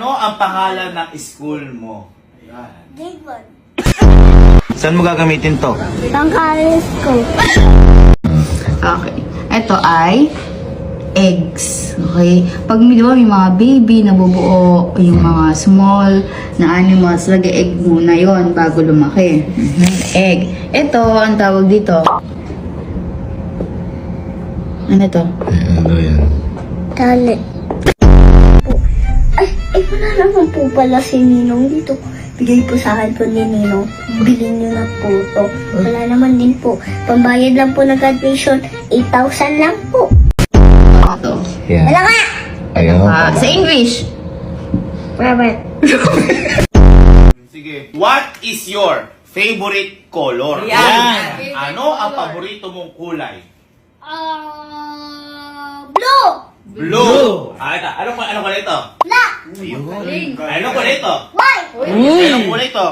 Ano ang pangalan ng school mo? Grade 1. Saan mo gagamitin to? Pangkalis ko. Okay. Ito ay eggs. Okay? Pag di ba, may mga baby na bubuo, yung mga small na animals, lagay egg muna yon bago lumaki. Egg. Ito, ang tawag dito. Ano to? Ano yan? Talent. Ay, wala naman po pala si Ninong dito. Bigay po sa akin po ni Ninong. Bilhin niyo na po to. Wala naman din po. Pambayad lang po ng graduation, 8,000 lang po. Ito. Yan. Wala nga! Ayaw. Sa English. Robert. Sige. What is your favorite color? Yan. Ano ang paborito mong kulay? Blue! Blue. Ano kulay ito? Black! Ayun. Ano kulay ito? White! Anong kulay ito?